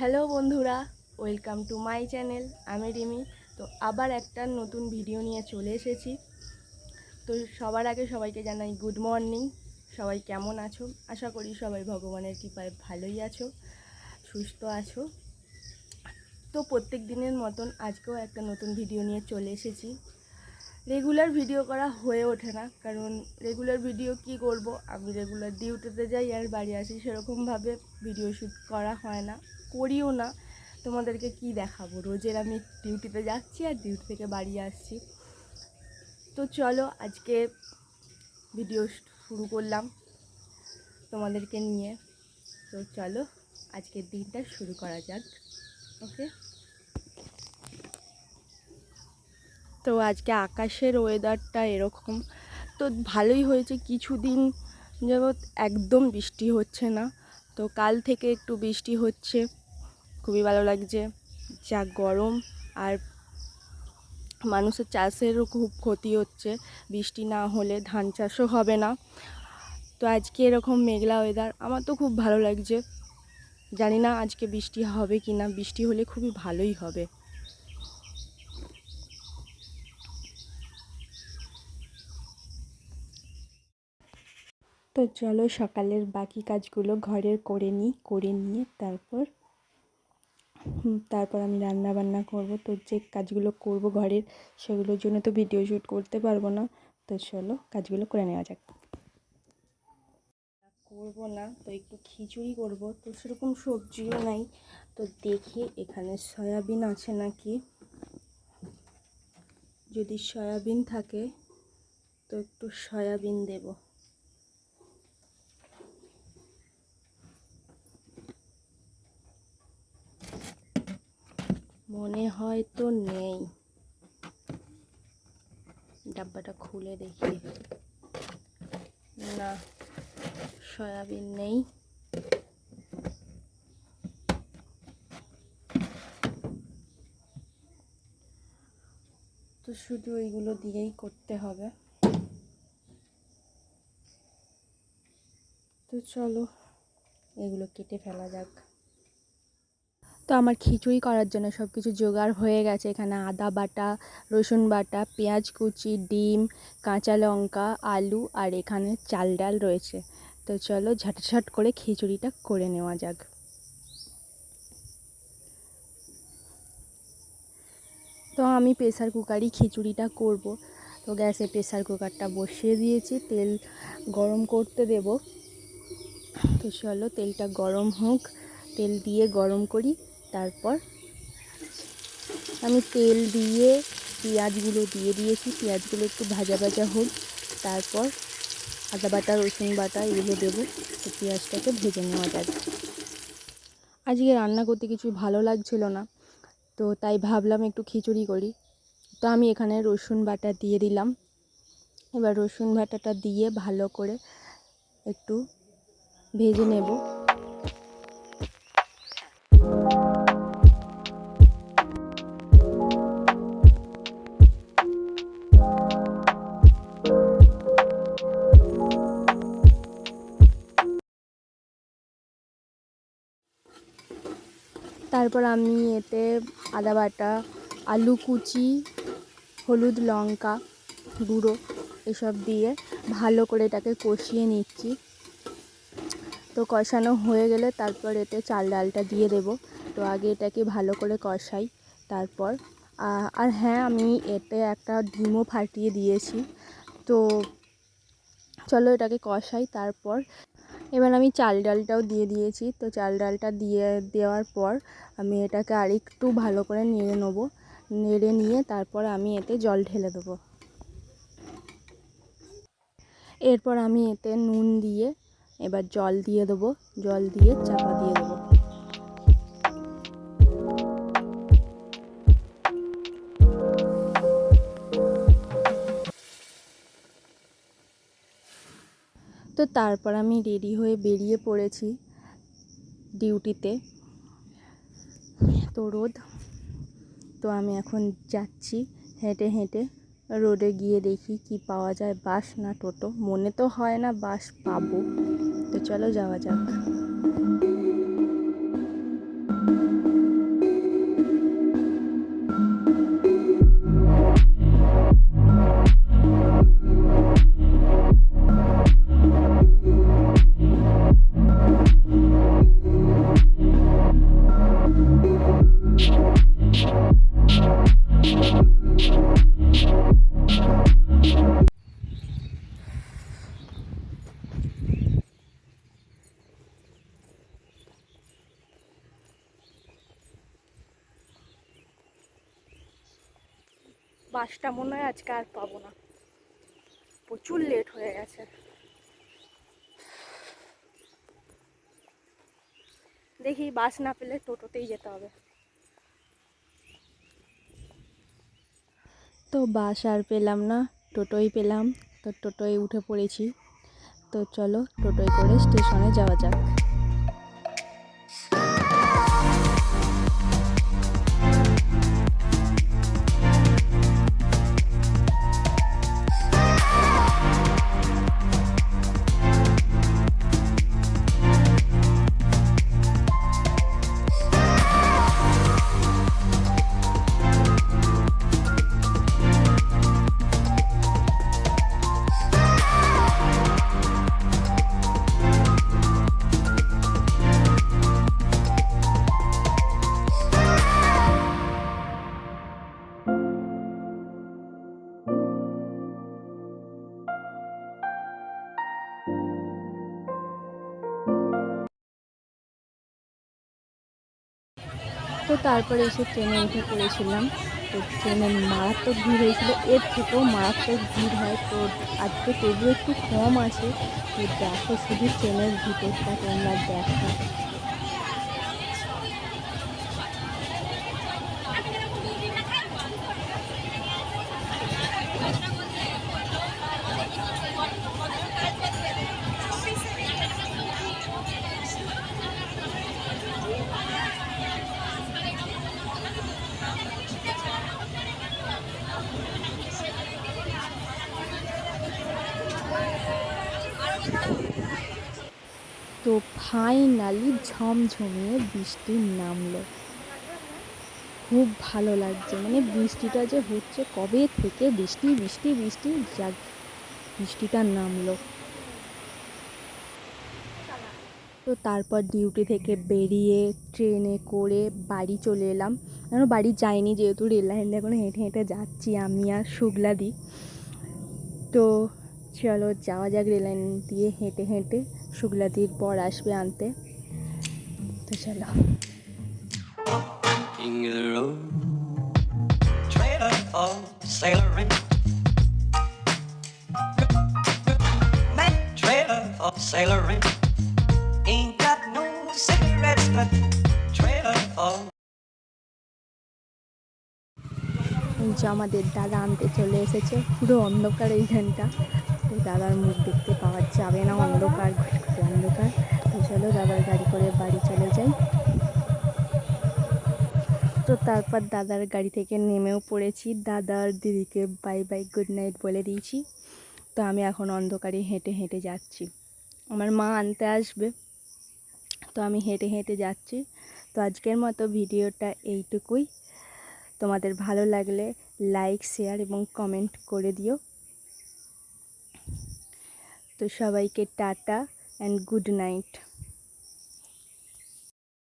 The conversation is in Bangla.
হ্যালো বন্ধুরা, ওয়েলকাম টু মাই চ্যানেল। আমি রিমি। তো আবার একটা নতুন ভিডিও নিয়ে চলে এসেছি। তো সবার আগে সবাইকে জানাই গুড মর্নিং। সবাই কেমন আছো? আশা করি সবাই ভগবানের কৃপায় ভালোই আছো, সুস্থ আছো। তো প্রত্যেক দিনের মতন আজকেও একটা নতুন ভিডিও নিয়ে চলে এসেছি। রেগুলার ভিডিও করা হয়ে ওঠে না, কারণ রেগুলার ভিডিও কি করব, আমি রেগুলার ডিউটিতে যাই আর বাড়ি আসি, সেরকমভাবে ভিডিও শ্যুট করা হয় না, করিও না। তোমাদেরকে কি দেখাবো, রোজের আমি ডিউটিতে যাচ্ছি আর ডিউটি থেকে বাড়ি আসছি। তো চলো আজকে ভিডিও শুরু করলাম তোমাদেরকে নিয়ে। তো চলো আজকের দিনটা শুরু করা যাক। ওকে। তো আজকে আকাশের ওয়েদারটা এরকম, তো ভালোই হয়েছে। কিছুদিন যাবৎ একদম বৃষ্টি হচ্ছে না, তো কাল থেকে একটু বৃষ্টি হচ্ছে, খুবই ভালো লাগছে। যা গরম, আর মানুষের চাষেরও খুব ক্ষতি হচ্ছে, বৃষ্টি না হলে ধান চাষও হবে না। তো আজকে এরকম মেঘলা ওয়েদার আমার তো খুব ভালো লাগছে। জানি না আজকে বৃষ্টি হবে কি না, বৃষ্টি হলে খুবই ভালোই হবে। তো চলো সকালের বাকি কাজগুলো ঘরের করে নিয়ে তারপর আমি রান্না বান্না করব। তো যে কাজগুলো করব ঘরের, সেগুলোর জন্য তো ভিডিও শ্যুট করতে পারবো না। তো চলো কাজগুলো করে নেওয়া যাক। করবো না তো একটু খিচুড়ি করব, তো সেরকম সবজিও নাই। তো দেখি এখানে সয়াবিন আছে নাকি, যদি সয়াবিন থাকে তো একটু সয়াবিন দেব। মনে হয় তো নেই, ডাব্বাটা খুলে দেখি। না, সয়াবিন নেই। তো শুধু এইগুলো দিয়েই করতে হবে। তো চলো এগুলো কেটে ফেলা যাক। তো আমার খিচুড়ি করার জন্য সব কিছু জোগাড় হয়ে গেছে। এখানে আদা বাটা, রসুন বাটা, পেঁয়াজ কুচি, ডিম, কাঁচা লঙ্কা, আলু, আর এখানে চাল ডাল রয়েছে। তো চলো ঝটঝট করে খিচুড়িটা করে নেওয়া যাক। তো আমি প্রেসার কুকারই খিচুড়িটা করব। তো গ্যাসে প্রেসার কুকারটা বসিয়ে দিয়েছি, তেল গরম করতে দেব। তো চলো তেলটা গরম হোক, তেল দিয়ে গরম করি। তারপর আমি তেল দিয়ে পেঁয়াজগুলো দিয়ে দিয়েছি, পেঁয়াজগুলো একটু ভাজা ভাজা হোক, তারপর আদা বাটা, রসুন বাটা এগুলো দেবো। তো পেঁয়াজটাকে ভেজে নেওয়া যায়। আজকে রান্না করতে কিছু ভালো লাগছিল না, তো তাই ভাবলাম একটু খিচুড়ি করি। তো আমি এখানে রসুন বাটা দিয়ে দিলাম। এবার রসুন বাটাটা দিয়ে ভালো করে একটু ভেজে নেব। তারপর আমি এতে আদা বাটা, আলু কুচি, হলুদ লঙ্কা গুঁড়ো এসব দিয়ে ভালো করে এটাকে কষিয়ে নিচ্ছি। তো কষানো হয়ে গেলে তারপর এতে চাল ডালটা দিয়ে দেব। তো আগে এটাকে ভালো করে কষাই। তারপর আর হ্যাঁ, আমি এতে একটা ডিমও ফাটিয়ে দিয়েছি। তো চলো এটাকে কষাই। তারপর এবার আমি চাল ডালটাও দিয়ে দিয়েছি। তো চাল ডালটা দেওয়ার পর আমি এটাকে আরেকটু ভালো করে নেড়ে নেবো। নেড়ে নিয়ে তারপর আমি এতে জল ঢেলে দেবো। এরপর আমি এতে নুন দিয়ে এবার জল দিয়ে দেবো, জল দিয়ে চাপা দিয়ে দেবো। তো তারপর আমি রেডি হয়ে বেরিয়ে পড়েছি ডিউটিতে। তো রোদ, তো আমি এখন যাচ্ছি হেঁটে হেঁটে। রোডে গিয়ে দেখি কি পাওয়া যায়, বাস না টোটো। মনে তো হয় না বাস পাবো। তো চলো যাওয়া যাক। বাসটা মনে হয় আজকে আর পাবো না, প্রচুর লেট হয়ে গেছে। দেখি বাস না পেলে টোটোতেই যেতে হবে। তো বাস আর পেলাম না, টোটোই পেলাম। তো টোটোয় উঠে পড়েছি। তো চলো টোটোয় করে স্টেশনে যাওয়া যাক। তো তারপরে এসে ট্রেনে উঠে পড়েছিলাম। তো ট্রেনে মারাত্মক ভিড় হয়েছিল, এর থেকেও মারাত্মক ভিড় হয়। তো আজকে তবু একটু কম আছে। তো দেখো শুধু ট্রেনের ভিতরটা তোমরা দেখো। তো ফাইনালি ঝমঝমিয়ে বৃষ্টি নামলো, খুব ভালো লাগছে। মানে বৃষ্টিটা যে হচ্ছে কবে থেকে, বৃষ্টি বৃষ্টি বৃষ্টি, যাক বৃষ্টিটা নামলো। তো তারপর ডিউটি থেকে বেরিয়ে ট্রেনে করে বাড়ি চলে এলাম। কেন বাড়ি যাইনি, যেহেতু রেল লাইন দিয়ে এখন হেঁটে হেঁটে যাচ্ছি আমি আর শুক্লাদি। তো চলো যাওয়া যাক রেল লাইন দিয়ে হেঁটে হেঁটে, শুক্লাদির পর আসবে আনতে। তো চলো। Sailoring ain't got no cigarettes, but trailer for. যে আমাদের দাদা আনতে চলে এসেছে, পুরো অন্ধকার এইখানটা। তো দাদার মুখ দেখতে পাওয়া যাবে না, অন্ধকার, ঘুটঘুটে অন্ধকার। তো চলো দাদার গাড়ি করে বাড়ি চলে যাই। তো তারপর দাদার গাড়ি থেকে নেমেও পড়েছি, দাদার দিদিকে বাই বাই গুড নাইট বলে দিয়েছি। তো আমি এখন অন্ধকারে হেঁটে হেঁটে যাচ্ছি, আমার মা আনতে আসবে। তো আমি হেঁটে হেঁটে যাচ্ছি। তো আজকের মতো ভিডিওটা এইটুকুই। তোমাদের ভালো লাগলে লাইক, শেয়ার এবং কমেন্ট করে দিও। তো সবাইকে টাটা অ্যান্ড গুড নাইট।